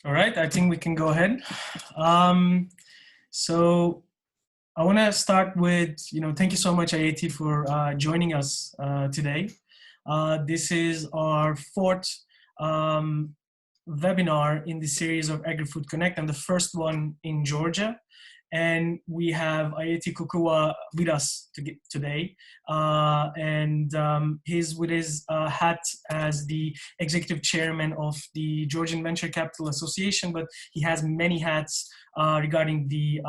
All right, I think we can go ahead. So I want to start with, thank you so much, IAT, for joining us today. This is our fourth webinar in the series of Agri-Food Connect, and the first one in Georgia. And we have IAT Kukua with us today, and he's with his hat as the executive chairman of the Georgian Venture Capital Association, but he has many hats regarding the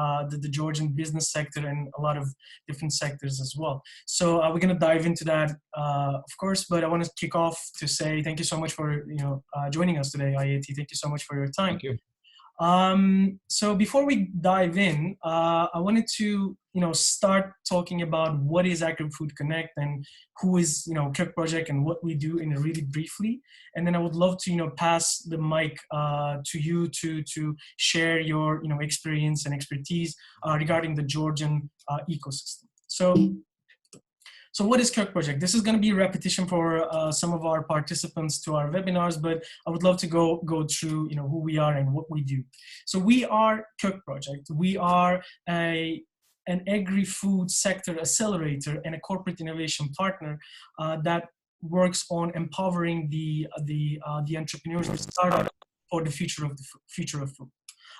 Georgian business sector and a lot of different sectors as well. So we're going to dive into that, of course, but I want to kick off to say thank you so much for joining us today, IAT. Thank you so much for your time. Thank you. So before we dive in, I wanted to start talking about what is Agri-Food Connect and who is Kök Projekt and what we do in really briefly, and then I would love to pass the mic to you to share your experience and expertise regarding the Georgian ecosystem. So what is Kök Projekt? This is going to be a repetition for some of our participants to our webinars, but I would love to go through who we are and what we do. So we are Kök Projekt. We are an agri-food sector accelerator and a corporate innovation partner that works on empowering the entrepreneurs and startups for the future of food.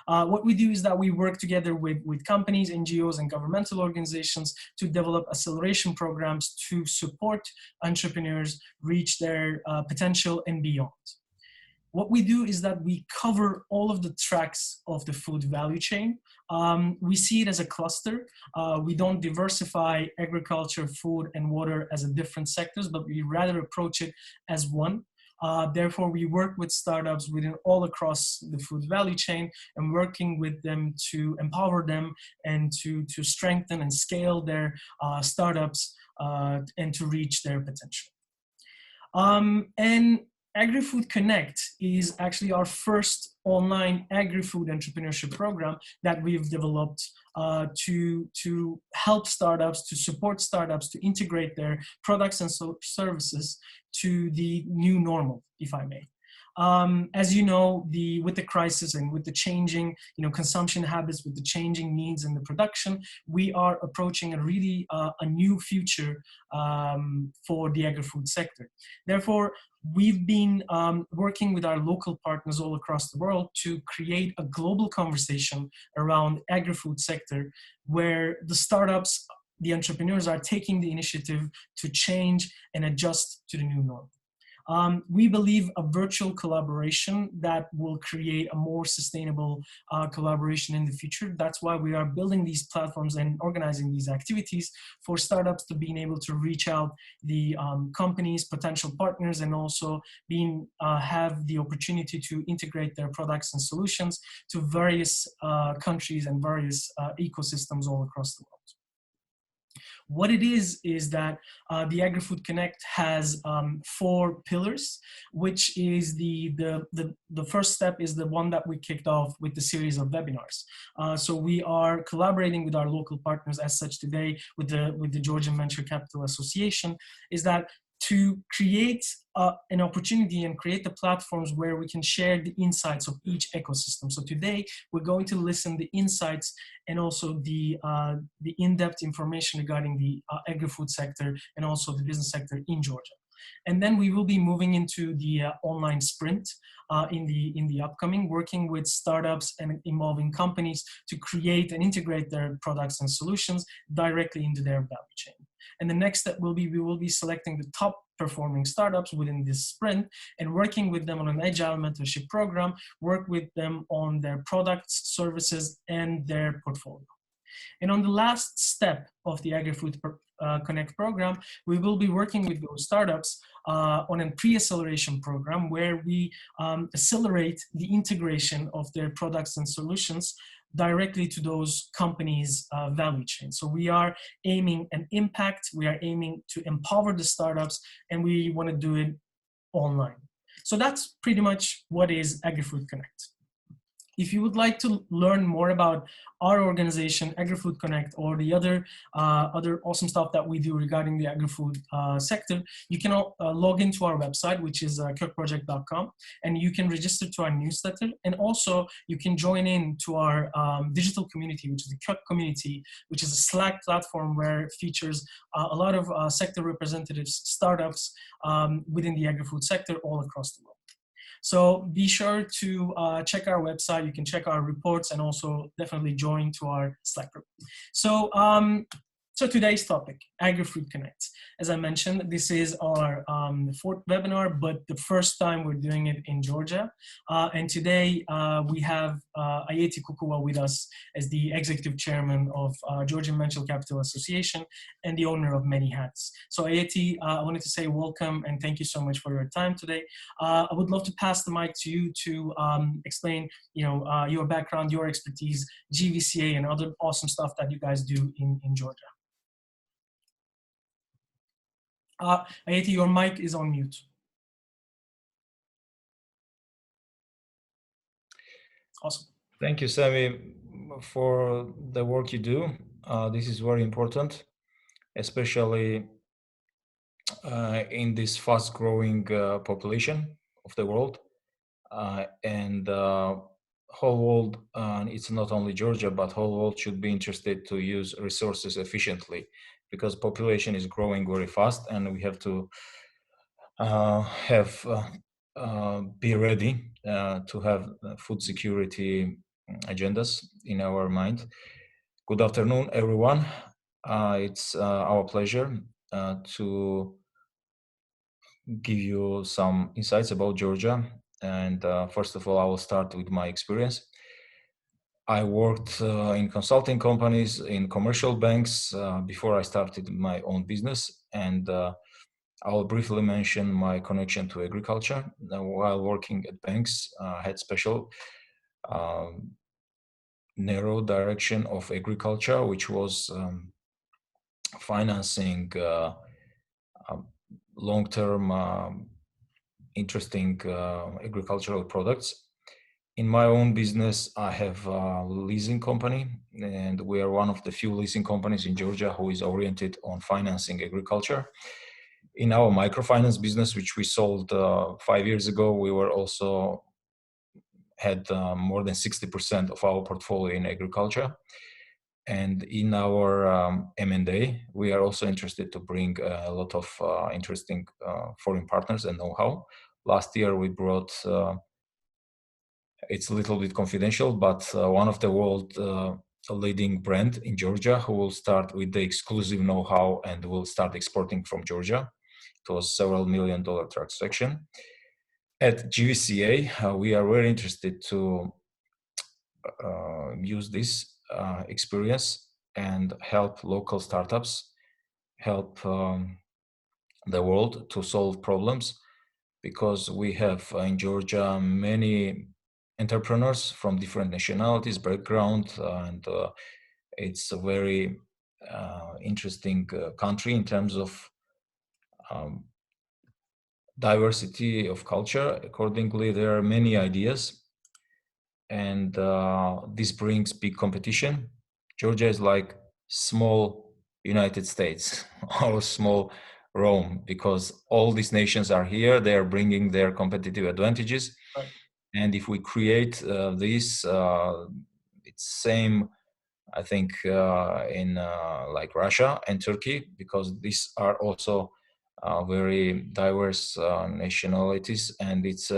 What we do is that we work together with companies, NGOs, and governmental organizations to develop acceleration programs to support entrepreneurs reach their potential and beyond. What we do is that we cover all of the tracks of the food value chain. We see it as a cluster. We don't diversify agriculture, food, and water as a different sectors, but we rather approach it as one. Therefore, we work with startups within all across the food value chain and working with them to empower them and to strengthen and scale their startups and to reach their potential. And Agri-Food Connect is actually our first online agri-food entrepreneurship program that we've developed to help startups, to support startups, to integrate their products and services to the new normal, if I may. As you know, with the crisis and with the changing consumption habits, with the changing needs in the production, we are approaching a really a new future for the agri-food sector. Therefore, we've been working with our local partners all across the world to create a global conversation around agri-food sector where the startups, the entrepreneurs are taking the initiative to change and adjust to the new norm. We believe a virtual collaboration that will create a more sustainable collaboration in the future. That's why we are building these platforms and organizing these activities for startups to being able to reach out the companies, potential partners, and also have the opportunity to integrate their products and solutions to various countries and various ecosystems all across the world. What it is that the Agri-Food Connect has 4 pillars, which is the first step is the one that we kicked off with the series of webinars. So we are collaborating with our local partners as such today with the Georgian Venture Capital Association, is that to create an opportunity and create the platforms where we can share the insights of each ecosystem. So today we're going to listen the insights and also the in-depth information regarding the agri-food sector and also the business sector in Georgia. And then we will be moving into the online sprint in the upcoming, working with startups and involving companies to create and integrate their products and solutions directly into their value chain. And the next step will be, we will be selecting the top performing startups within this sprint and working with them on an agile mentorship program, work with them on their products, services, and their portfolio. And on the last step of the Agri-Food Connect program, we will be working with those startups on a pre-acceleration program where we accelerate the integration of their products and solutions directly to those companies' value chain. So we are aiming an impact, we are aiming to empower the startups, and we want to do it online. So that's pretty much what is Agri-Food Connect. If you would like to learn more about our organization, Agri-Food Connect, or the other awesome stuff that we do regarding the agri-food sector, you can log into our website, which is kökprojekt.com, and you can register to our newsletter. And also, you can join in to our digital community, which is the Kök community, which is a Slack platform where it features a lot of sector representatives, startups within the agri-food sector all across the world. So be sure to check our website. You can check our reports and also definitely join to our Slack group. So, so today's topic, Agri-Food Connect. As I mentioned, this is our fourth webinar, but the first time we're doing it in Georgia. And today we have Ayeti Kukua with us as the executive chairman of Georgian Venture Capital Association and the owner of Many Hats. So Ayeti, I wanted to say welcome and thank you so much for your time today. I would love to pass the mic to you to explain, your background, your expertise, GVCA, and other awesome stuff that you guys do in Georgia. Ayeti, your mic is on mute. Awesome. Thank you, Sami, for the work you do. This is very important, especially in this fast-growing population of the world. And whole world, it's not only Georgia, but whole world should be interested to use resources efficiently because population is growing very fast and we have to be ready to have food security agendas in our mind. Good afternoon, everyone. It's our pleasure to give you some insights about Georgia. And first of all, I will start with my experience. I worked in consulting companies, in commercial banks before I started my own business. And I'll briefly mention my connection to agriculture. While working at banks, I had special narrow direction of agriculture, which was financing long-term interesting agricultural products. In my own business, I have a leasing company, and we are one of the few leasing companies in Georgia who is oriented on financing agriculture. In our microfinance business, which we sold 5 years ago, we were also had more than 60% of our portfolio in agriculture. And in our M&A, we are also interested to bring a lot of interesting foreign partners and know-how. Last year, we brought, it's a little bit confidential, but one of the world leading brand in Georgia who will start with the exclusive know-how and will start exporting from Georgia. It was several $1 million transaction. At GVCA, we are very interested to use this experience and help local startups, help the world to solve problems, because we have in Georgia many entrepreneurs from different nationalities, background, and it's a very interesting country in terms of diversity of culture. Accordingly, there are many ideas, and this brings big competition. Georgia is like small United States or small Rome, because all these nations are here. They are bringing their competitive advantages. Right. And if we create this, it's same, I think, in like Russia and Turkey, because these are also very diverse nationalities, and it's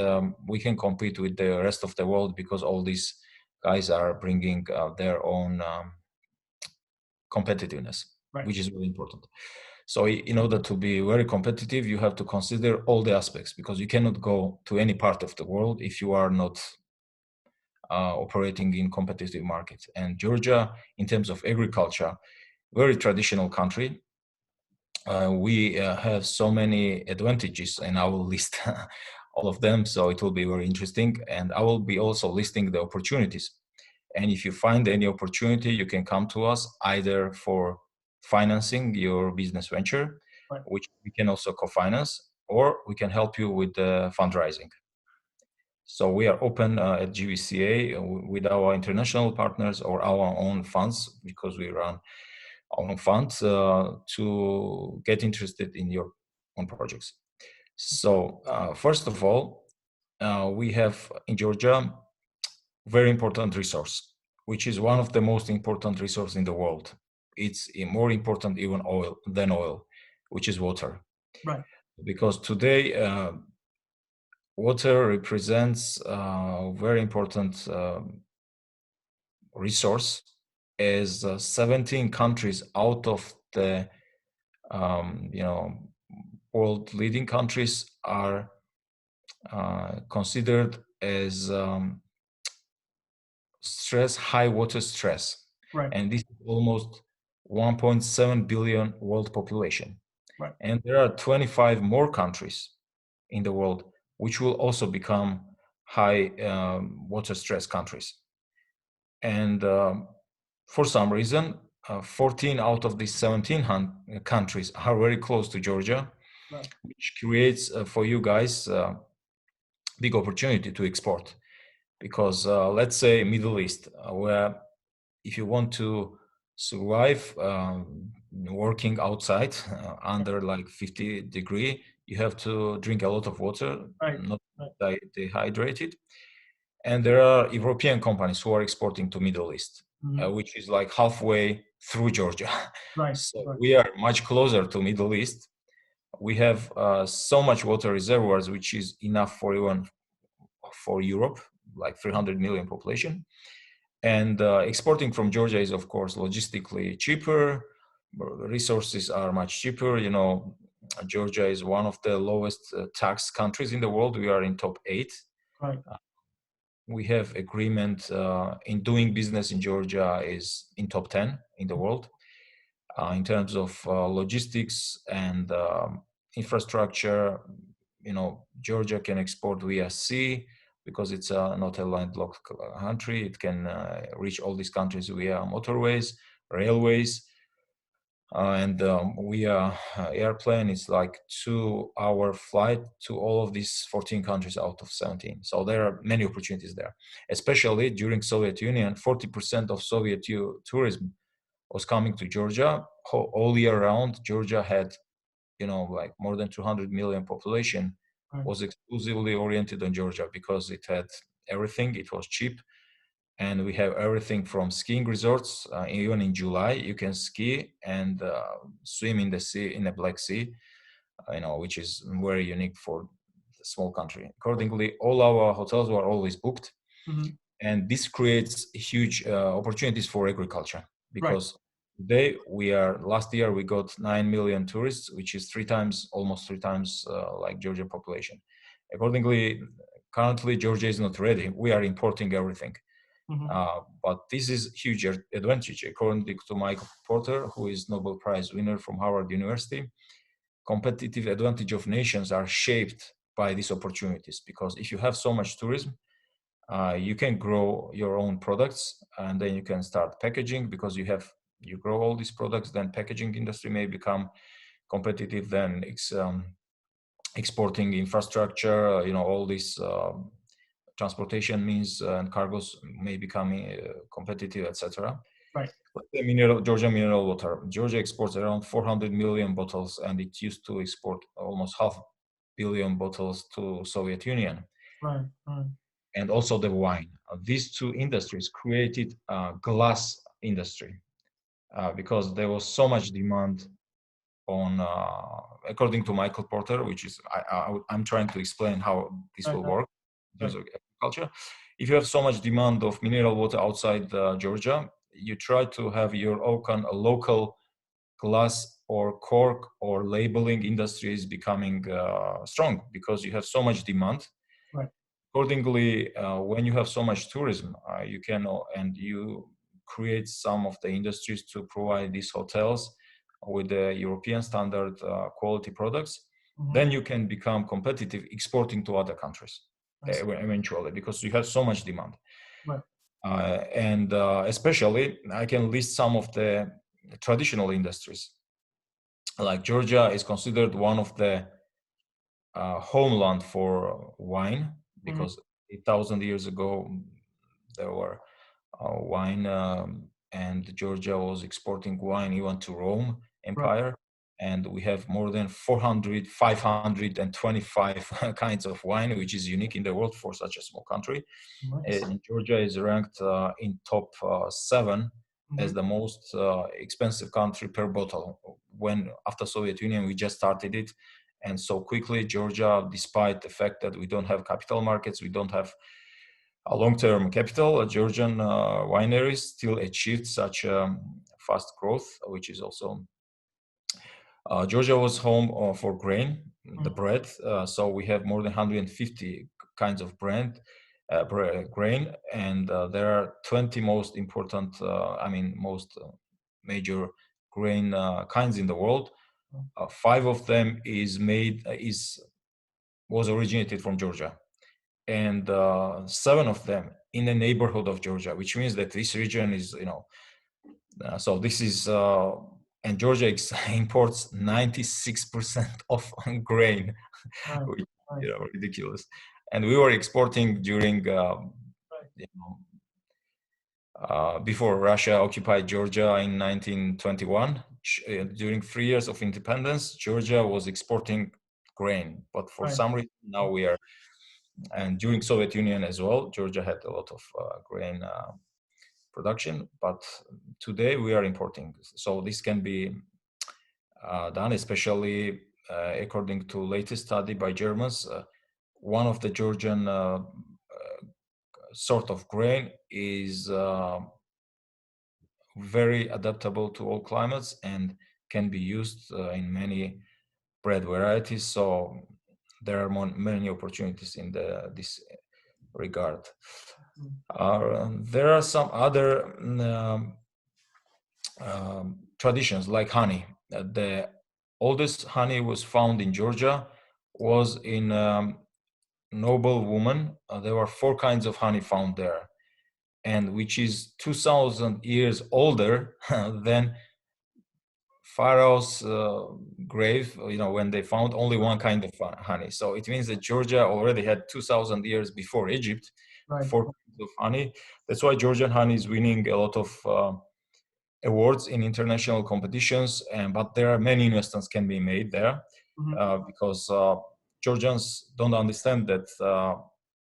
we can compete with the rest of the world because all these guys are bringing their own competitiveness, Right. which is really important. So in order to be very competitive, you have to consider all the aspects, because you cannot go to any part of the world if you are not operating in competitive markets. And Georgia, in terms of agriculture, very traditional country. We have so many advantages, and I will list all of them, so it will be very interesting. And I will be also listing the opportunities. And if you find any opportunity, you can come to us either for financing your business venture, Right. which we can also co-finance, or we can help you with the fundraising. So we are open at GVCA with our international partners or our own funds, because we run our own funds to get interested in your own projects. So first of all, we have in Georgia very important resource, which is one of the most important resources in the world. It's more important even than oil, which is water. Right. Because today water represents a very important resource, as 17 countries out of the world leading countries are considered as high water stress. Right. And this is almost 1.7 billion world population. Right. And there are 25 more countries in the world which will also become high water stress countries. And for some reason, 14 out of these 17 countries are very close to Georgia, right. which creates for you guys big opportunity to export. Because let's say Middle East, where if you want to survive working outside under like 50 degree, you have to drink a lot of water, right. not right. dehydrated. And there are European companies who are exporting to Middle East, which is like halfway through Georgia. Right. So right. we are much closer to Middle East. We have so much water reservoirs, which is enough for even for Europe, like 300 million population. And exporting from Georgia is, of course, logistically cheaper. Resources are much cheaper. You know, Georgia is one of the lowest tax countries in the world. We are in top 8. Right. We have agreement in doing business in Georgia is in top 10 in the world. In terms of logistics and infrastructure, you know, Georgia can export via sea because it's not a landlocked country. It can reach all these countries via motorways, railways, and via airplane. It's like 2-hour flight to all of these 14 countries out of 17. So there are many opportunities there, especially during Soviet Union. 40% of Soviet tourism was coming to Georgia all year round. Georgia had, you know, like more than 200 million population, was exclusively oriented on Georgia because it had everything. It was cheap, and we have everything from skiing resorts. Even in July, you can ski and swim in the sea, in the Black Sea, you know, which is very unique for the small country. Accordingly, all our hotels were always booked, and this creates huge opportunities for agriculture because today last year we got 9 million tourists, which is almost three times like Georgia population. Accordingly, currently Georgia is not ready. We are importing everything. But this is huge advantage. According to Michael Porter, who is Nobel Prize winner from Harvard University, competitive advantage of nations are shaped by these opportunities, because if you have so much tourism, you can grow your own products, and then you can start packaging, because you grow all these products, then packaging industry may become competitive, then exporting infrastructure, you know, all these transportation means and cargos may become competitive, etc. Right. Georgia mineral water. Georgia exports around 400 million bottles, and it used to export almost 500 million bottles to Soviet Union. Right. And also the wine. These two industries created a glass industry because there was so much demand on, according to Michael Porter, which is, I'm trying to explain how this will work in terms of agriculture. If you have so much demand of mineral water outside Georgia, you try to have your own local glass or cork or labeling industries becoming strong, because you have so much demand. Right. Accordingly, when you have so much tourism, you can and you create some of the industries to provide these hotels with the European standard quality products, then you can become competitive exporting to other countries eventually, because you have so much demand. Right. And especially, I can list some of the traditional industries. Like Georgia is considered one of the homeland for wine, because 8,000 years ago, there were wine, and Georgia was exporting wine even to Rome Right. Empire. And we have more than 525 kinds of wine, which is unique in the world for such a small country. Nice. And Georgia is ranked in top 7 as Mm-hmm. the most expensive country per bottle. When after Soviet Union, we just started it. And so quickly, Georgia, despite the fact that we don't have capital markets, we don't have a long-term capital, Georgian wineries still achieved such fast growth, which is also Georgia was home for grain, the bread. So we have more than 150 kinds of grain, and there are 20 most important, most major grain kinds in the world. 5 of them was originated from Georgia, and 7 of them in the neighborhood of Georgia, which means that this region is, so this is, and Georgia imports 96% of grain, Right. which Right. ridiculous. And we were exporting during, Right. before Russia occupied Georgia in 1921. During 3 years of independence, Georgia was exporting grain, but for Right. some reason now we are, and during Soviet Union as well, Georgia had a lot of grain production, but today we are importing. So this can be done, especially according to latest study by Germans. One of the Georgian sort of grain is very adaptable to all climates and can be used in many bread varieties. So there are many opportunities in this regard. There are some other traditions like honey. The oldest honey was found in Georgia was in noble woman. There were 4 kinds of honey found there, and which is 2,000 years older than Pharaoh's grave, when they found only one kind of honey. So it means that Georgia already had 2,000 years before Egypt, Right. 4 kinds of honey. That's why Georgian honey is winning a lot of awards in international competitions, but there are many investments can be made there because Georgians don't understand that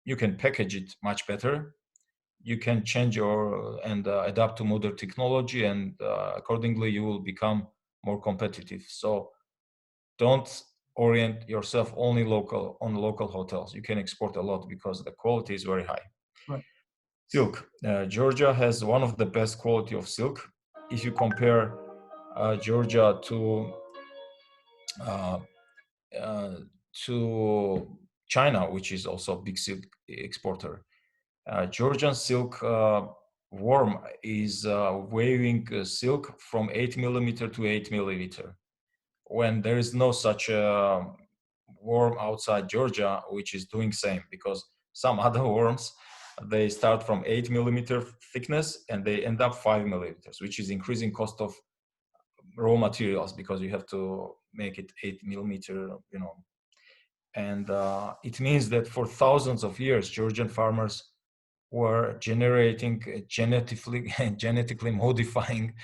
you can package it much better. You can change and adapt to modern technology, and accordingly you will become more competitive. So don't orient yourself only on local hotels. You can export a lot because the quality is very high. Right. Silk. Georgia has one of the best quality of silk. If you compare Georgia uh, uh, to China, which is also a big silk exporter, Georgian silk worm is weighing silk from 8 millimeter to 8 milliliter. When there is no such worm outside Georgia, which is doing same, because some other worms, they start from 8 millimeter thickness and they end up 5 millimeters, which is increasing cost of raw materials because you have to make it 8 millimeter, and it means that for thousands of years, Georgian farmers were generating genetically modifying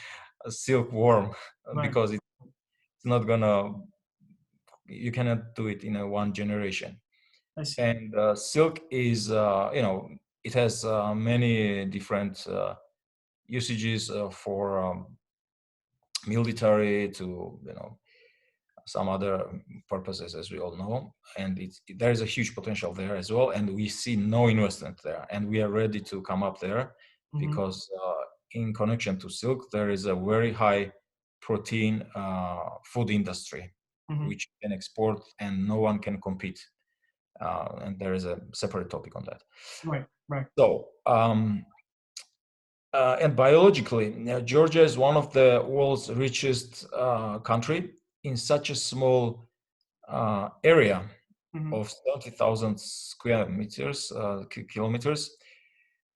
a silkworm Right. because it's not gonna, you cannot do it in a one generation. I see. And silk is, it has many different usages for military to, some other purposes, as we all know. And there is a huge potential there as well. And we see no investment there. And we are ready to come up there because in connection to silk, there is a very high protein food industry, which can export and no one can compete. And there is a separate topic on that. Right. Right. So, and biologically, Georgia is one of the world's richest country in such a small area of 30,000 square meters, kilometers.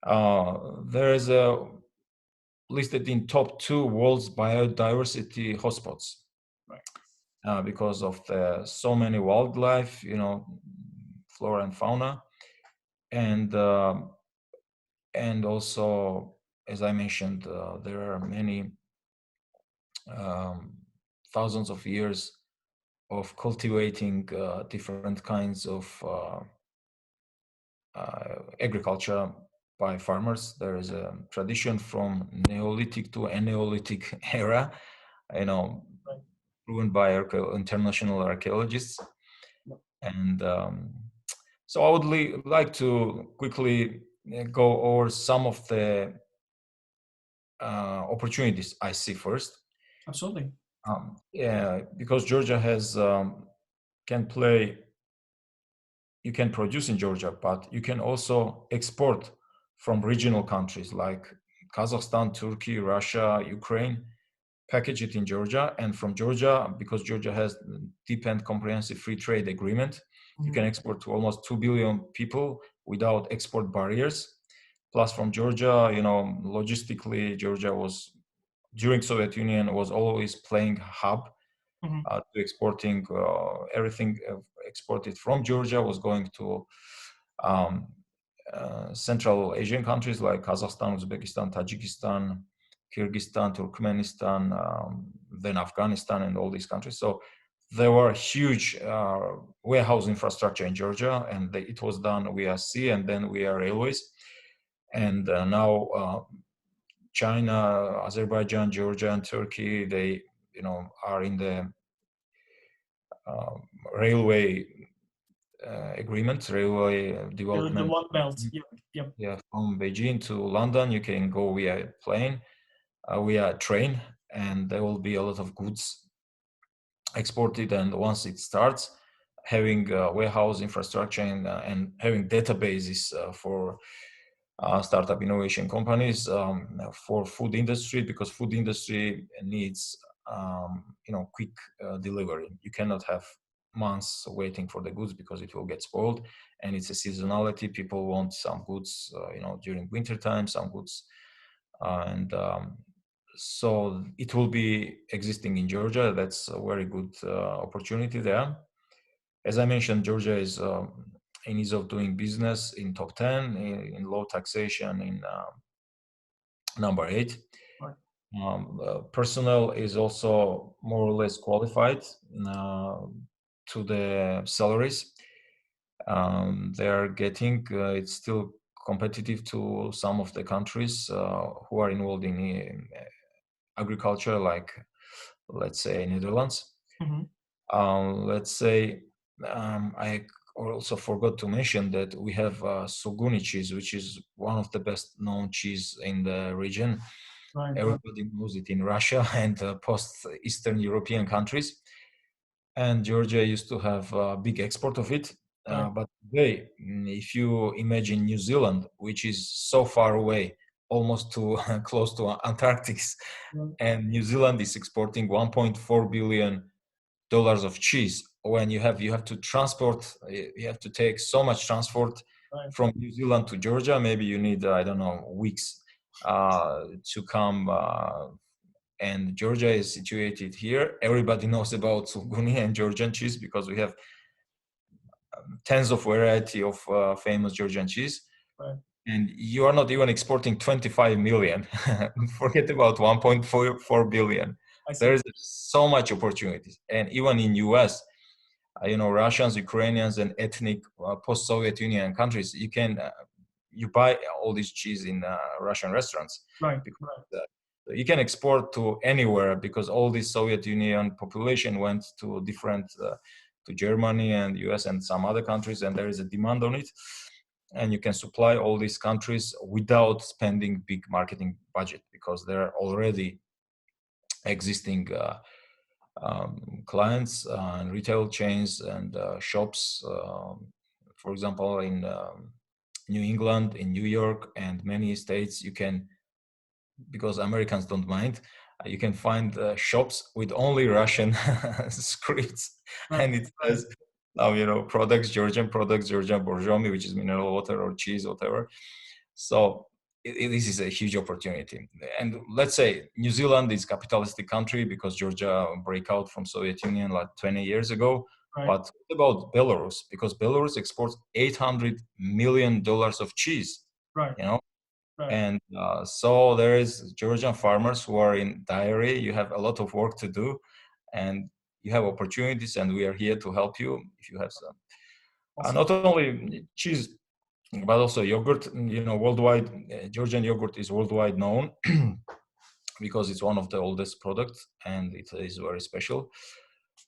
There is a listed in top 2 world's biodiversity hotspots. Right. Because of so many wildlife, flora and fauna. and also, as I mentioned, there are many um, thousands of years of cultivating different kinds of agriculture by farmers. There is a tradition from Neolithic to Neolithic era, you know, Right. proven by international archaeologists. And so I would like to quickly go over some of the opportunities I see first. Absolutely. Yeah, because Georgia has can play. You can produce in Georgia, but you can also export from regional countries like Kazakhstan, Turkey, Russia, Ukraine. Package it in Georgia, and from Georgia, because Georgia has deep and comprehensive free trade agreement, you can export to almost 2 billion people without export barriers. Plus, from Georgia, you know, logistically, Georgia was during Soviet Union was always playing hub to exporting everything exported from Georgia was going to um, Central Asian countries like Kazakhstan, Uzbekistan, Tajikistan, Kyrgyzstan, Turkmenistan, then Afghanistan, and all these countries. So there were huge warehouse infrastructure in Georgia, and it was done via sea and then via railways. And now China, Azerbaijan, Georgia, and Turkey, they are in the railway agreement, railway The development. One Belt. Yep. Yep. Yeah, from Beijing to London, you can go via plane, via train, and there will be a lot of goods exported. And once it starts, having warehouse infrastructure and having databases for startup innovation companies for food industry, because food industry needs quick delivery. You cannot have months waiting for the goods because it will get spoiled, and it's a seasonality. People want some goods during winter time, some goods and so it will be existing in Georgia. That's a very good opportunity there. As I mentioned, Georgia is in ease of doing business in top 10, in low taxation in number 8. Right. Personnel is also more or less qualified to the salaries they are getting. It's still competitive to some of the countries who are involved in agriculture, like let's say Netherlands. Let's say I also forgot to mention that we have Suguni cheese, which is one of the best known cheese in the region. Right. Everybody knows it in Russia and post-Eastern European countries. And Georgia used to have a big export of it. But today, if you imagine New Zealand, which is so far away, almost to close to Antarctic, and New Zealand is exporting $1.4 billion of cheese. When you have to transport, you have to take so much transport from New Zealand to Georgia. Maybe you need I don't know weeks to come. And Georgia is situated here. Everybody knows about Suguni and Georgian cheese because we have tens of variety of famous Georgian cheese. Right. And you are not even exporting 25 million. Forget about 1.4 billion. There is so much opportunities. And even in US, Russians, Ukrainians, and ethnic post-Soviet Union countries, you buy all this cheese in Russian restaurants. Right. Because, you can export to anywhere because all this Soviet Union population went to different, to Germany and US and some other countries, and there is a demand on it. And you can supply all these countries without spending big marketing budget because there are already existing clients and retail chains and shops. For example, in New England, in New York, and many states, you can, because Americans don't mind, you can find shops with only Russian scripts, and it says now products, Georgian Borjomi, which is mineral water or cheese, whatever. So this is a huge opportunity. And let's say New Zealand is a capitalistic country because Georgia break out from Soviet Union like 20 years ago. Right. But what about Belarus? Because Belarus exports $800 million of cheese, Right. you know? Right. And so there is Georgian farmers who are in dairy. You have a lot of work to do, and you have opportunities, and we are here to help you if you have some. Awesome. Not only cheese, but also yogurt. You know, worldwide, Georgian yogurt is worldwide known because it's one of the oldest products, and it is very special.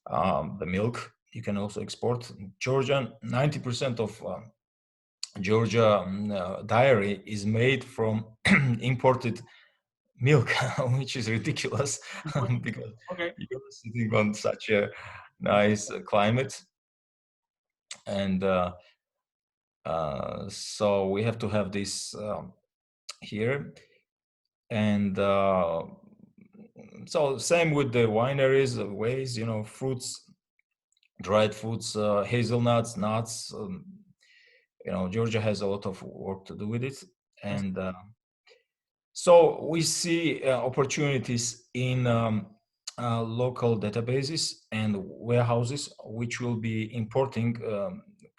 The milk you can also export. Georgian, 90% of Georgia dairy is made from imported milk, which is ridiculous because Okay. you're sitting on such a nice climate, and so we have to have this here. And so same with the wineries, ways, you know, fruits, dried fruits, hazelnuts, nuts. You know, Georgia has a lot of work to do with it, and so we see opportunities in local databases and warehouses, which will be importing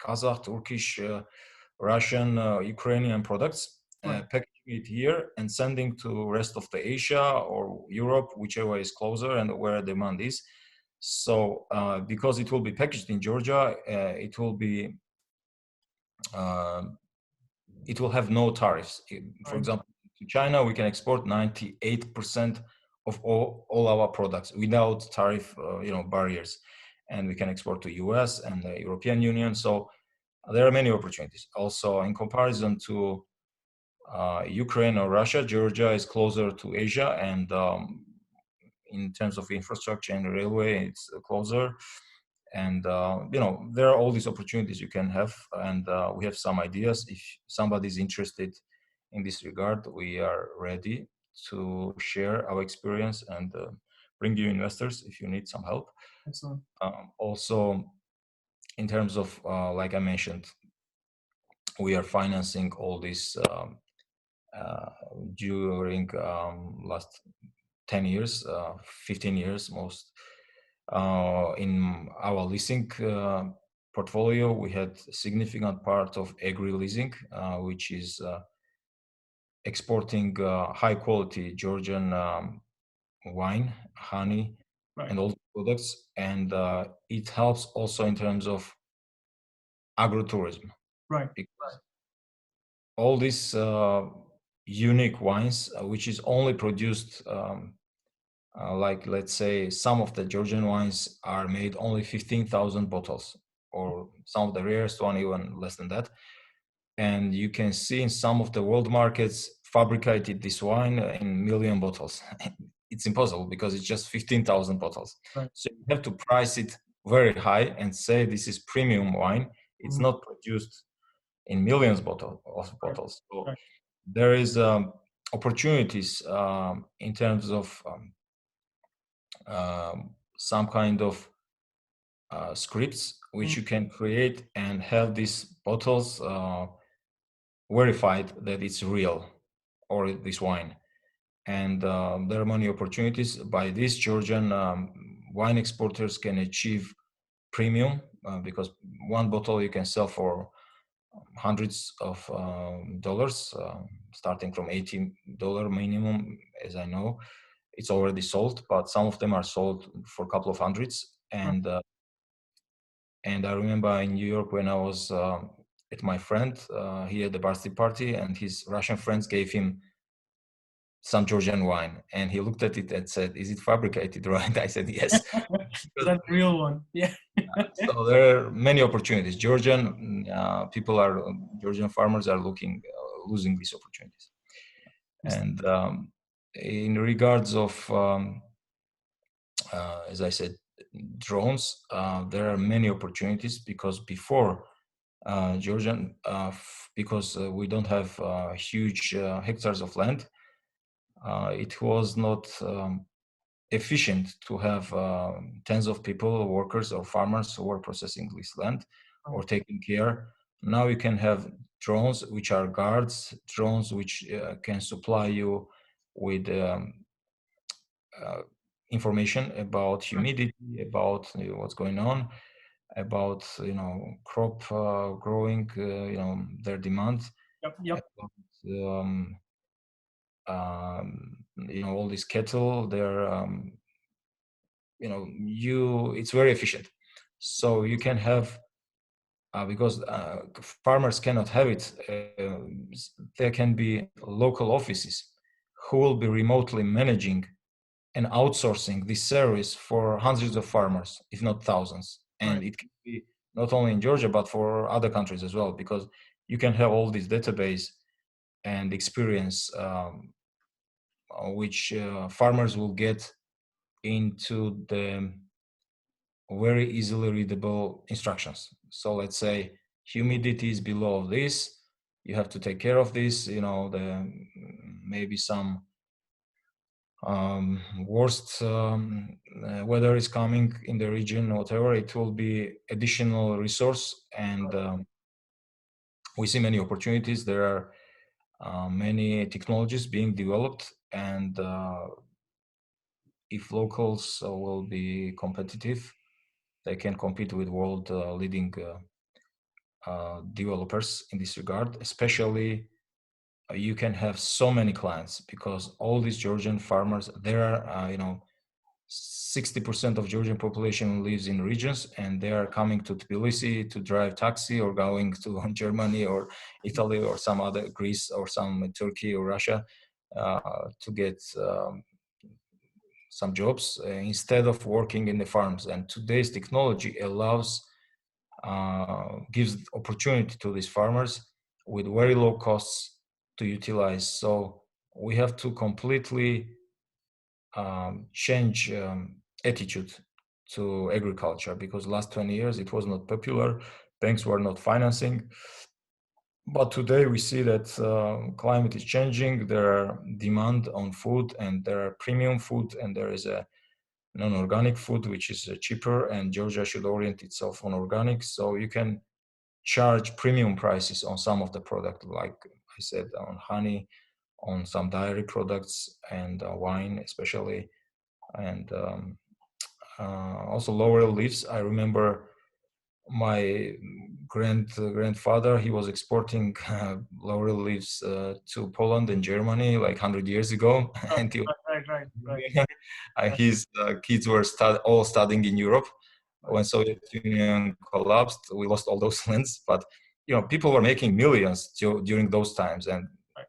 Kazakh, Turkish, Russian, Ukrainian products, Right. packaging it here and sending to rest of the Asia or Europe, whichever is closer and where demand is. So because it will be packaged in Georgia, uh, it will have no tariffs. For Right. example, to China, we can export 98% of all our products without tariff, barriers, and we can export to US and the European Union. So there are many opportunities. Also, in comparison to Ukraine or Russia, Georgia is closer to Asia, and in terms of infrastructure and railway, it's closer. And there are all these opportunities you can have, and we have some ideas. If somebody is interested in this regard, we are ready to share our experience and bring you investors if you need some help. Excellent. Also, in terms of like I mentioned, we are financing all this during last 10 years, 15 years most. In our leasing portfolio, we had a significant part of agri-leasing, which is exporting high quality Georgian wine, honey, Right. and all the products. And it helps also in terms of agrotourism. Right. Because all these unique wines, which is only produced like, let's say, some of the Georgian wines are made only 15,000 bottles, or some of the rarest one even less than that. And you can see in some of the world markets fabricated this wine in million bottles. It's impossible because it's just 15,000 bottles. Right. So you have to price it very high and say this is premium wine. It's not produced in millions of bottles. So Right. there is opportunities in terms of some kind of scripts which you can create and have these bottles verified that it's real, or this wine. And there are many opportunities. By this, Georgian wine exporters can achieve premium because one bottle you can sell for hundreds of dollars, starting from $80 minimum, as I know. It's already sold, but some of them are sold for a couple of hundreds. And I remember in New York when I was at my friend, he had the birthday party, and his Russian friends gave him some Georgian wine, and he looked at it and said, "Is it fabricated right?" I said, "Yes." That's the real one. Yeah. So there are many opportunities. Georgian Georgian farmers are losing these opportunities. And in regards of, as I said, drones, there are many opportunities because before Georgian, because we don't have huge hectares of land, it was not efficient to have tens of people, workers or farmers who are processing this land or taking care. Now you can have drones which are guards, drones which can supply you with information about humidity, about what's going on. about crop growing, their demand, Yep. Yep. about, all these cattle. They're it's very efficient, so you can have because farmers cannot have it. There can be local offices who will be remotely managing and outsourcing this service for hundreds of farmers, if not thousands. And Right. it can be not only in Georgia, but for other countries as well, because you can have all this database and experience which farmers will get into the very easily readable instructions. So let's say humidity is below this, you have to take care of this, the maybe some worst weather is coming in the region, whatever, it will be additional resource. And we see many opportunities. There are many technologies being developed, and if locals will be competitive, they can compete with world leading developers in this regard. Especially you can have so many clients because all these Georgian farmers, there are 60% of Georgian population lives in regions, and they are coming to Tbilisi to drive taxi, or going to Germany or Italy or some other, Greece or some Turkey or Russia, to get some jobs instead of working in the farms. And today's technology allows gives opportunity to these farmers with very low costs to utilize. So we have to completely change attitude to agriculture, because last 20 years it was not popular, banks were not financing. But today we see that climate is changing, there are demand on food, and there are premium food, and there is a non-organic food which is cheaper, and Georgia should orient itself on organic. So you can charge premium prices on some of the product, like I said, on honey, on some dairy products, and wine especially, and also laurel leaves. I remember my grandfather, he was exporting laurel leaves to Poland and Germany like 100 years ago. Right. And Right. his kids were all studying in Europe. Right. When Soviet Union collapsed, we lost all those lands, but people were making millions during those times. And Right.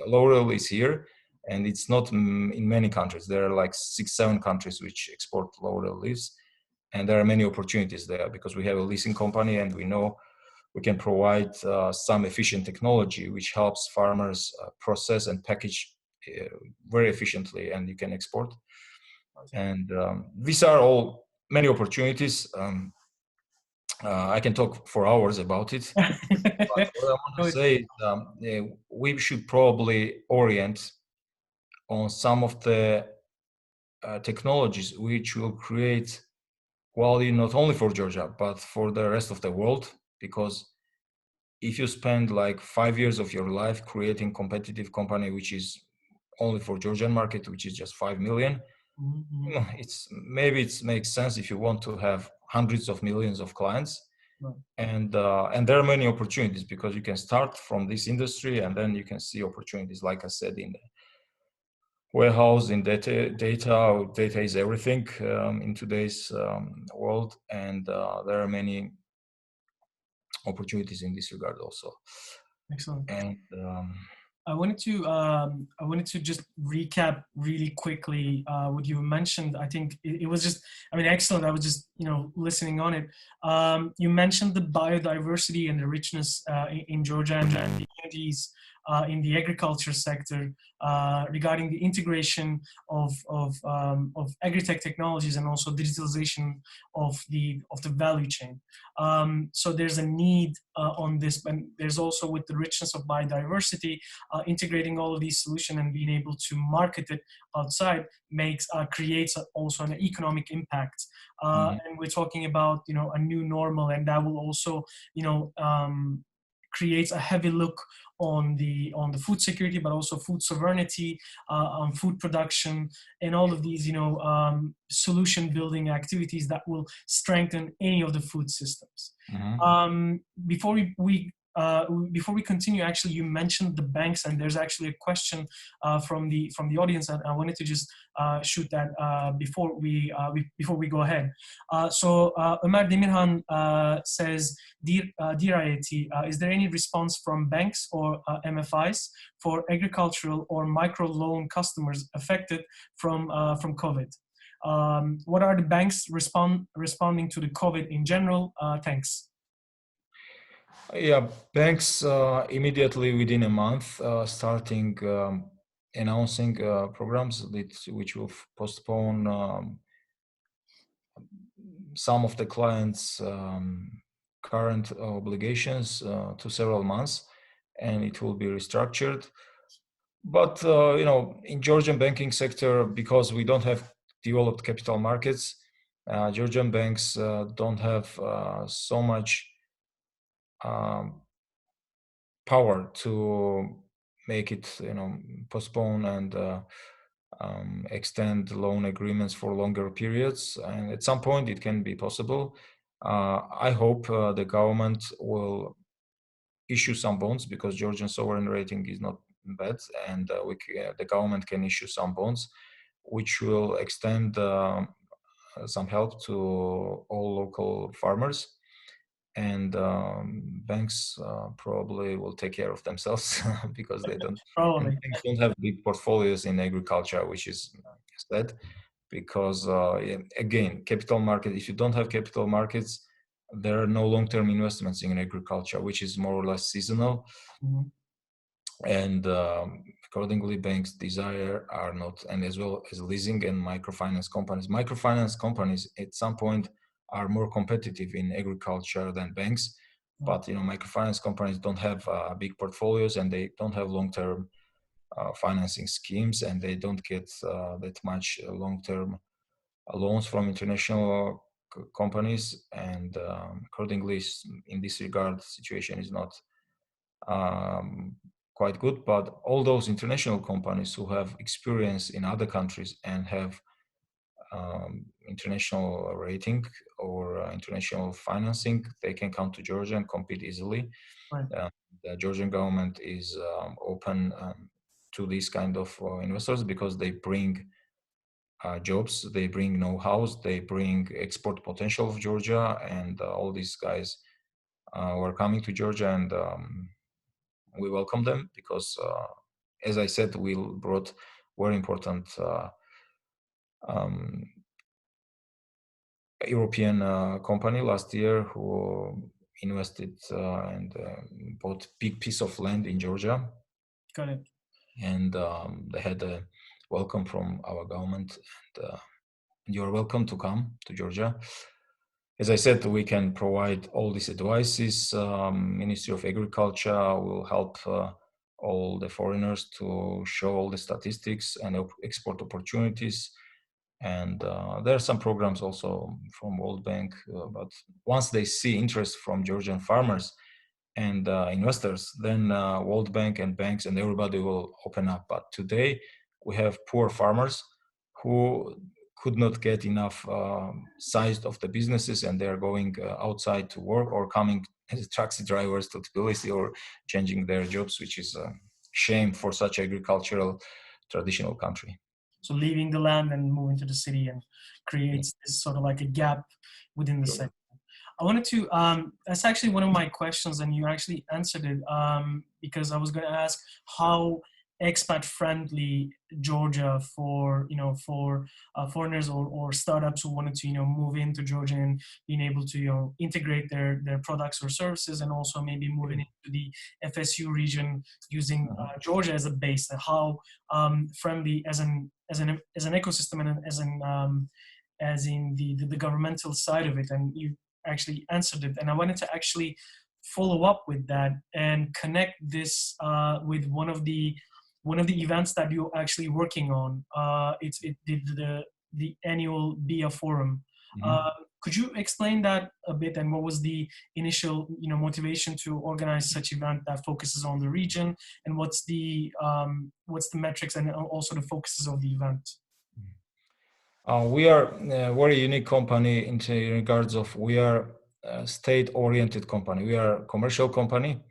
laurel is here, and it's not in many countries. There are like 6-7 countries which export laurel leaves, and there are many opportunities there because we have a leasing company, and we know we can provide some efficient technology which helps farmers process and package very efficiently, and you can export. And these are all many opportunities. I can talk for hours about it. But what I want to say is we should probably orient on some of the technologies which will create value not only for Georgia, but for the rest of the world. Because if you spend like 5 years of your life creating competitive company which is only for Georgian market, which is just 5 million, it makes sense if you want to have hundreds of millions of clients. And there are many opportunities because you can start from this industry, and then you can see opportunities, like I said, in the warehouse, in data is everything in today's world, and there are many opportunities in this regard also. Excellent. And I wanted to just recap really quickly what you mentioned. I think it was just, excellent. I was just, listening on it. You mentioned the biodiversity and the richness in Georgia and the communities in the agriculture sector regarding the integration of agri-tech technologies and also digitalization of the value chain. So there's a need on this, and there's also, with the richness of biodiversity, integrating all of these solutions and being able to market it outside creates also an economic impact. And we're talking about a new normal, and that will also creates a heavy look on the food security, but also food sovereignty, on food production, and all of these solution building activities that will strengthen any of the food systems. Before we continue, actually, you mentioned the banks, and there's actually a question from the audience, and I wanted to just shoot that before we go ahead. So Ömer Demirhan says, Dear IIT, is there any response from banks or MFIs for agricultural or micro loan customers affected from COVID? What are the banks responding to the COVID in general? Thanks. Yeah, banks immediately within a month starting announcing programs which will postpone some of the clients' current obligations to several months, and it will be restructured. But in Georgian banking sector, because we don't have developed capital markets, Georgian banks don't have so much power to make it, postpone and extend loan agreements for longer periods. And at some point, it can be possible. I hope the government will issue some bonds, because Georgian sovereign rating is not bad, and the government can issue some bonds, which will extend some help to all local farmers. And banks probably will take care of themselves because they don't. Probably. And banks don't have big portfolios in agriculture, which is sad. Because again, capital market. If you don't have capital markets, there are no long-term investments in agriculture, which is more or less seasonal. Mm-hmm. And accordingly, banks' desire are not, and as well as leasing and microfinance companies. Microfinance companies at some point are more competitive in agriculture than banks, but microfinance companies don't have big portfolios, and they don't have long-term financing schemes, and they don't get that much long-term loans from international companies, and accordingly, in this regard, the situation is not quite good. But all those international companies who have experience in other countries and have international rating or international financing, they can come to Georgia and compete easily. Right. The Georgian government is open to these kind of investors, because they bring jobs, they bring know-hows, they bring export potential of Georgia, and all these guys were coming to Georgia, and we welcome them, because as I said, we brought very important European company last year who invested and bought big piece of land in Georgia. Got it. And they had a welcome from our government, and you're welcome to come to Georgia. As I said, we can provide all these advices. Ministry of Agriculture will help all the foreigners to show all the statistics and export opportunities. And there are some programs also from World Bank, but once they see interest from Georgian farmers and investors, then World Bank and banks and everybody will open up. But today we have poor farmers who could not get enough size of the businesses, and they are going outside to work or coming as taxi drivers to Tbilisi or changing their jobs, which is a shame for such agricultural traditional country. So leaving the land and moving to the city and creates this sort of like a gap within the sector. I wanted to, that's actually one of my questions, and you actually answered it, because I was going to ask how expat friendly Georgia for foreigners or startups who wanted to move into Georgia and being able to integrate their products or services, and also maybe moving into the FSU region using Georgia as a base, and how friendly as an ecosystem and as in the governmental side of it. And you actually answered it, and I wanted to actually follow up with that and connect this with one of the events that you're actually working on. It's the annual BIA Forum. Could you explain that a bit, and what was the initial, motivation to organize such event that focuses on the region, and what's the metrics and also the focuses of the event? We are a very unique company in regards of we are a state-oriented company. We are a commercial company,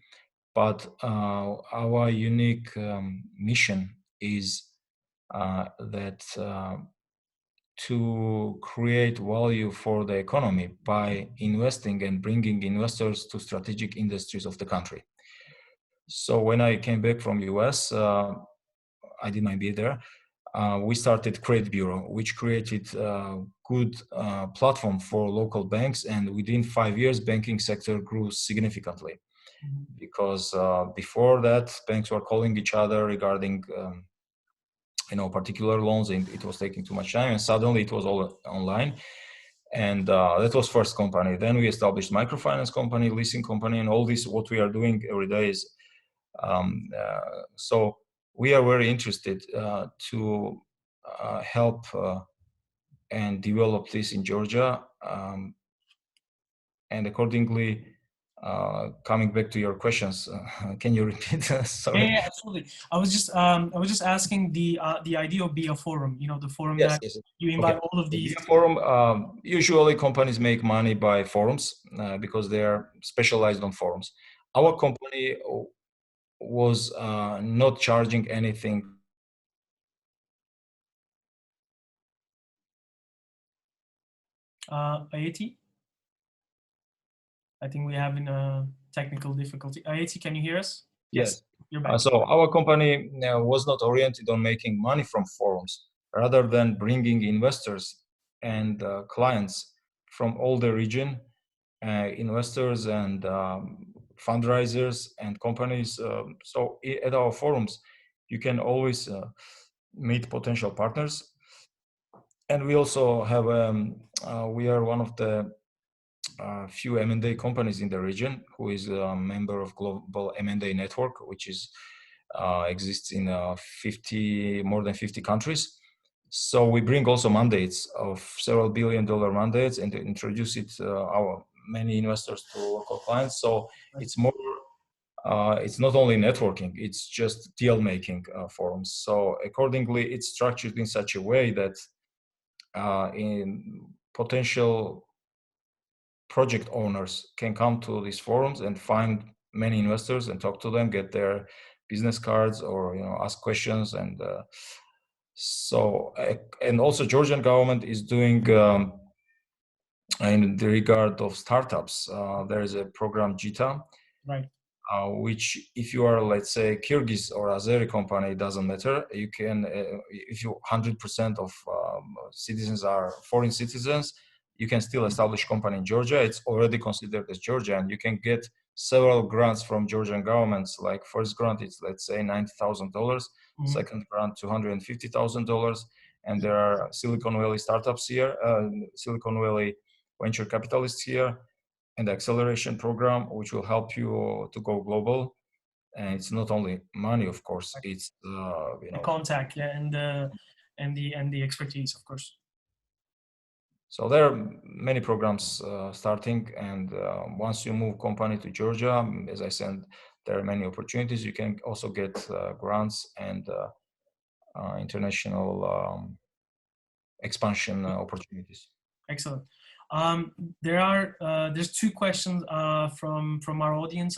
but our unique mission is that to create value for the economy by investing and bringing investors to strategic industries of the country. So when I came back from US, I did my MBA there. We started Credit Bureau, which created a good platform for local banks, and within 5 years, banking sector grew significantly. Because before that, banks were calling each other regarding particular loans, and it was taking too much time, and suddenly it was all online. And that was first company. Then we established microfinance company, leasing company, and all this what we are doing every day is so we are very interested to help and develop this in Georgia, and accordingly, coming back to your questions, can you repeat? Sorry. Yeah, absolutely. I was just asking the idea of Be a Forum. The forum Yes, that yes. you invite Okay. all of these. Be a forum. Usually, companies make money by forums because they are specialized on forums. Our company was not charging anything. Ayeti? I think we have a technical difficulty. Ayeti, can you hear us? Yes. You're back. So our company was not oriented on making money from forums, rather than bringing investors and clients from all the region, investors and fundraisers and companies. So at our forums, you can always meet potential partners. And we also have, we are one of the few M&A companies in the region who is a member of global M&A network, which is exists in more than 50 countries. So we bring also mandates of several billion-dollar mandates and introduce it our many investors to local clients. So it's more, it's not only networking, it's just deal making forums. So accordingly, it's structured in such a way that in potential project owners can come to these forums and find many investors and talk to them, get their business cards, or ask questions. And so, and also Georgian government is doing in the regard of startups. There is a program GTA, right. Which if you are, let's say, Kyrgyz or Azeri company, it doesn't matter. You can, if you 100% of citizens are foreign citizens, you can still establish company in Georgia. It's already considered as Georgia, and you can get several grants from Georgian governments. Like first grant, it's let's say $90,000. Second grant, $250,000. And there are Silicon Valley startups here, Silicon Valley venture capitalists here, and the acceleration program, which will help you to go global. And it's not only money, of course, it's the contact, yeah, and the expertise, of course. So there are many programs starting, and once you move company to Georgia, as I said, there are many opportunities. You can also get grants and international expansion opportunities. Excellent. There's two questions from our audience.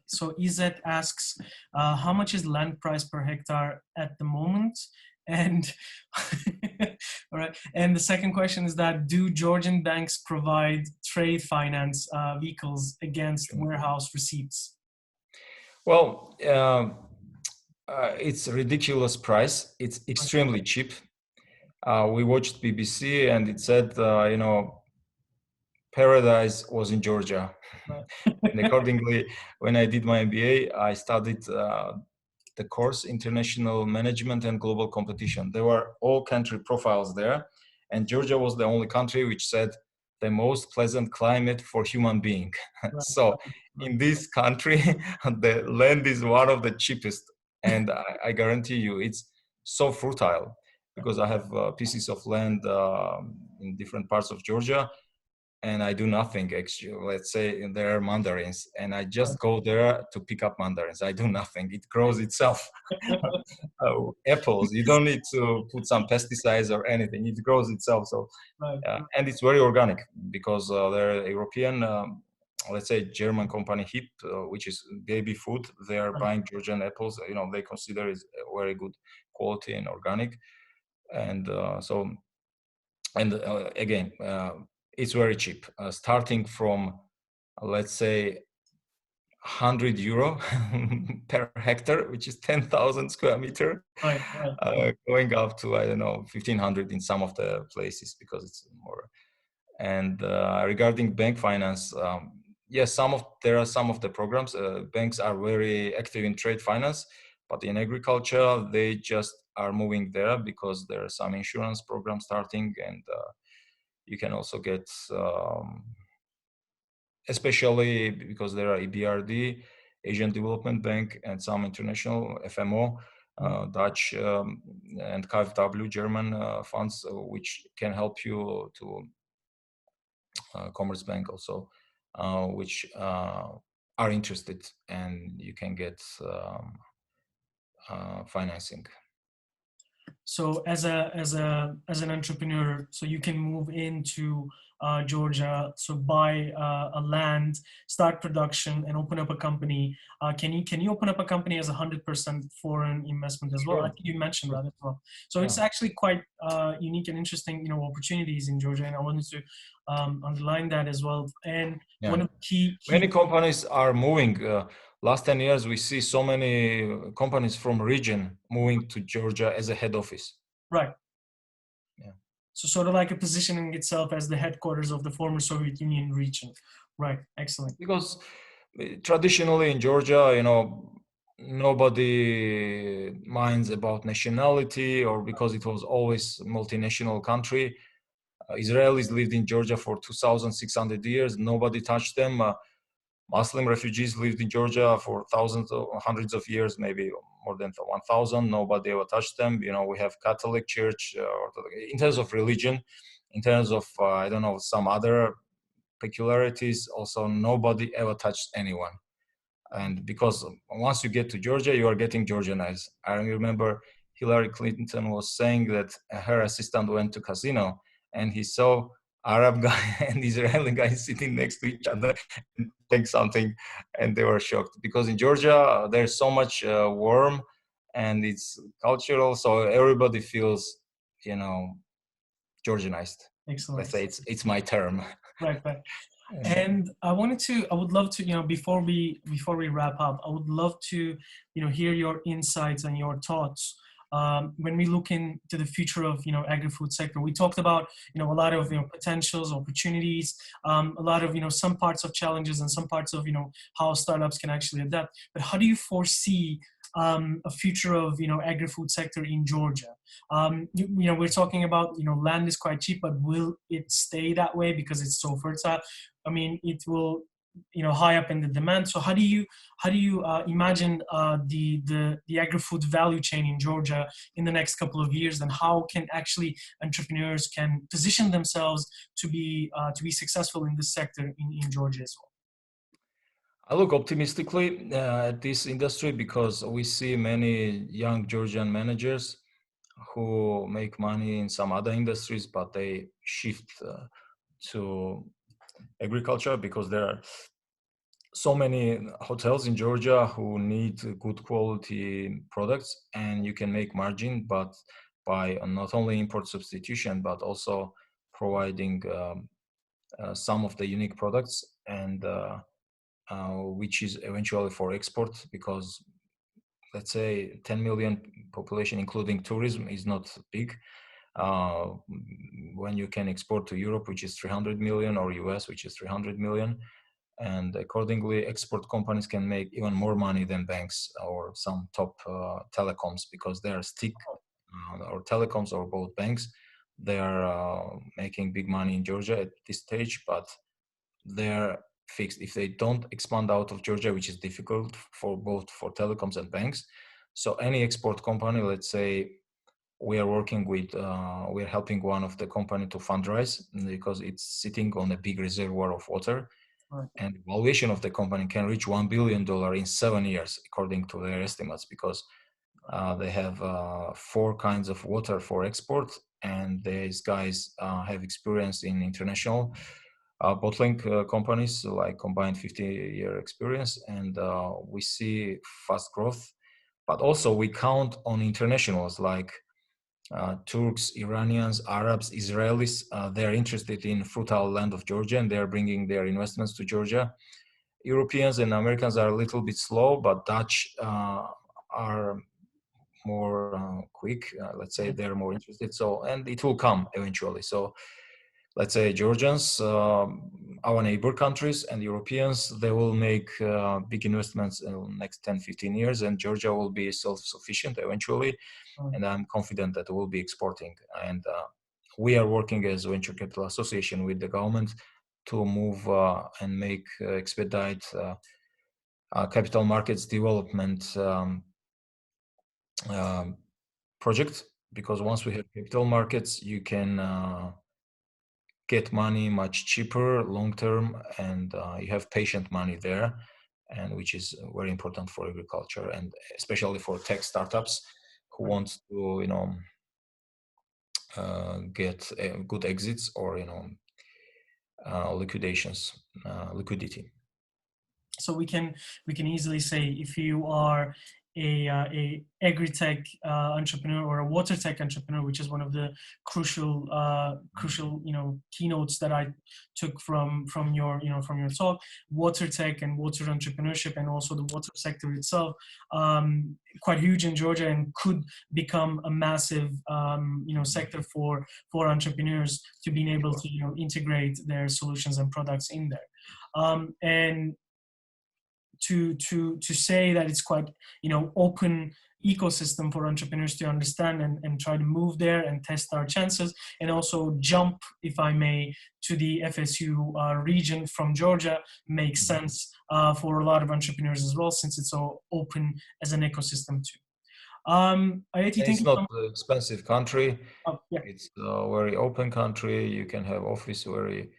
So Izet asks, how much is land price per hectare at the moment? And all right. And the second question is that, do Georgian banks provide trade finance vehicles against warehouse receipts? Well, it's a ridiculous price. It's extremely cheap. We watched BBC and it said, paradise was in Georgia. And accordingly, when I did my MBA, I studied the course International Management and Global Competition. There were all country profiles there, and Georgia was the only country which said the most pleasant climate for human being. So in this country, the land is one of the cheapest, and I guarantee you it's so fertile, because I have pieces of land in different parts of Georgia. and I do nothing. Actually, let's say there are mandarins, and I just go there to pick up mandarins. I do nothing. It grows itself. Apples, you don't need to put some pesticides or anything. It grows itself. So, and it's very organic because they're European. Let's say German company HIP, which is baby food. They are buying Georgian apples. You know, they consider it very good quality and organic, and so. And again, it's very cheap, starting from, let's say, €100 per hectare, which is 10,000 square meter, going up to, I don't know, 1,500 in some of the places because it's more. And regarding bank finance, yes, there are some of the programs. Banks are very active in trade finance, but in agriculture, they just are moving there because there are some insurance programs starting, and you can also get, especially because there are EBRD, Asian Development Bank, and some international FMO, Dutch and KfW German funds, which can help you to Commerce Bank also, which are interested, and you can get financing. So as an entrepreneur, so you can move into Georgia, so buy a land, start production, and open up a company. Can you open up a company as 100% foreign investment as well? Sure. I think you mentioned that as well. So it's actually quite unique and interesting, opportunities in Georgia, and I wanted to underline that as well. And one of the key many companies are moving. Last 10 years, we see so many companies from region moving to Georgia as a head office. Right. Yeah. So sort of like a positioning itself as the headquarters of the former Soviet Union region. Right. Excellent. Because traditionally in Georgia, nobody minds about nationality, or because it was always a multinational country. Israelis lived in Georgia for 2,600 years. Nobody touched them. Muslim refugees lived in Georgia for thousands or hundreds of years, maybe more than 1,000. Nobody ever touched them. We have Catholic Church, in terms of religion, in terms of, I don't know, some other peculiarities. Also, nobody ever touched anyone. And because once you get to Georgia, you are getting Georgianized. I remember Hillary Clinton was saying that her assistant went to casino and he saw Arab guy and Israeli guy sitting next to each other and playing something, and they were shocked because in Georgia there's so much warmth and it's cultural, so everybody feels, Georgianized. Excellent. Let's say it's my term. Right. And I would love to, before we wrap up, I would love to, hear your insights and your thoughts. When we look into the future of, agri-food sector, we talked about, a lot of, potentials, opportunities, a lot of, some parts of challenges and some parts of, how startups can actually adapt. But how do you foresee a future of, agri-food sector in Georgia? We're talking about, land is quite cheap, but will it stay that way because it's so fertile? I mean, it will, high up in the demand. So how do you imagine the agri-food value chain in Georgia in the next couple of years, and how can actually entrepreneurs can position themselves to be successful in this sector in Georgia as well? I look optimistically at this industry because we see many young Georgian managers who make money in some other industries, but they shift to agriculture because there are so many hotels in Georgia who need good quality products, and you can make margin, but by not only import substitution, but also providing some of the unique products, and which is eventually for export, because let's say 10 million population, including tourism, is not big. When you can export to Europe, which is 300 million, or US, which is 300 million, and accordingly, export companies can make even more money than banks or some top telecoms, because they are or telecoms or both banks. They are making big money in Georgia at this stage, but they're fixed if they don't expand out of Georgia, which is difficult for both for telecoms and banks. So any export company, let's say we are working with, we are helping one of the company to fundraise because it's sitting on a big reservoir of water. Right. And the valuation of the company can reach $1 billion in 7 years, according to their estimates, because they have 4 kinds of water for export, and these guys have experience in international bottling companies, like combined 50-year experience, and we see fast growth. But also we count on internationals like Turks, Iranians, Arabs, Israelis. They're interested in fertile land of Georgia, and they're bringing their investments to Georgia. Europeans and Americans are a little bit slow, but Dutch are more quick. Let's say they're more interested. So, and it will come eventually. So, let's say Georgians, our neighbor countries, and Europeans, they will make big investments in the next 10, 15 years, and Georgia will be self-sufficient eventually. And I'm confident that we'll be exporting. And we are working as a Venture Capital Association with the government to move and make expedite capital markets development project, because once we have capital markets, you can get money much cheaper long term, and you have patient money there, and which is very important for agriculture, and especially for tech startups who want to, get good exits or liquidity. So we can easily say, if you are a agri-tech entrepreneur or a water tech entrepreneur, which is one of the crucial keynotes that I took from your talk, water tech and water entrepreneurship, and also the water sector itself, quite huge in Georgia, and could become a massive sector for entrepreneurs to being able to integrate their solutions and products in there, and to say that it's quite open ecosystem for entrepreneurs to understand and try to move there and test our chances, and also jump, if I may, to the FSU region from Georgia makes sense for a lot of entrepreneurs as well, since it's so open as an ecosystem too. It's not an expensive country. Yeah. It's a very open country. You can have office, very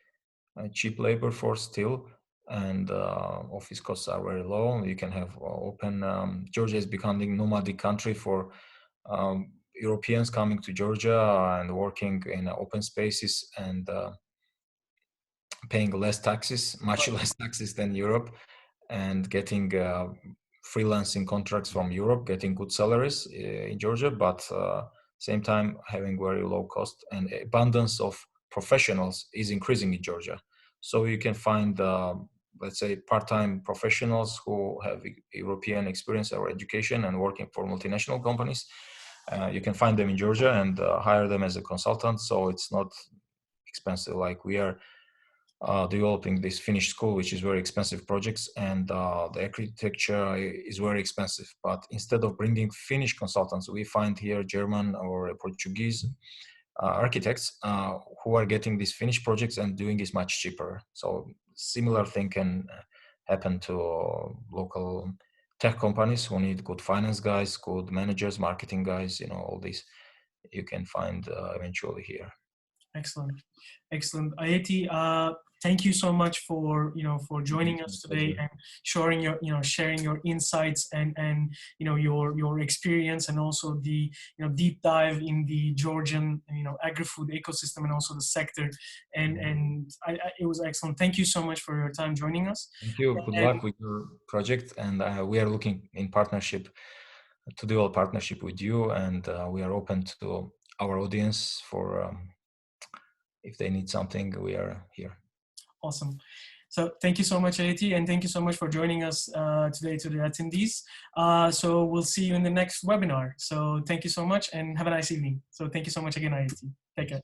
cheap labor force still, and office costs are very low. You can have open. Georgia is becoming nomadic country for Europeans coming to Georgia and working in open spaces and paying less taxes, much less taxes than Europe, and getting freelancing contracts from Europe, getting good salaries in Georgia, but same time having very low cost, and abundance of professionals is increasing in Georgia. So you can find let's say part-time professionals who have European experience or education and working for multinational companies. You can find them in Georgia and hire them as a consultant. So it's not expensive. Like we are developing this Finnish school, which is very expensive projects, and the architecture is very expensive. But instead of bringing Finnish consultants, we find here German or Portuguese architects who are getting these Finnish projects and doing it much cheaper. So similar thing can happen to local tech companies who need good finance guys, good managers, marketing guys, all these you can find eventually here. Excellent. Ayeti, thank you so much for joining us today and sharing your insights and your experience, and also the deep dive in the Georgian agri-food ecosystem and also the sector, and it was excellent. Thank you so much for your time joining us. Thank you. Good luck with your project, and we are looking in partnership to develop partnership with you, and we are open to our audience for if they need something. We are here. Awesome. So thank you so much, Ayeti, and thank you so much for joining us today to the attendees. So we'll see you in the next webinar. So thank you so much and have a nice evening. So thank you so much again, Ayeti. Take care.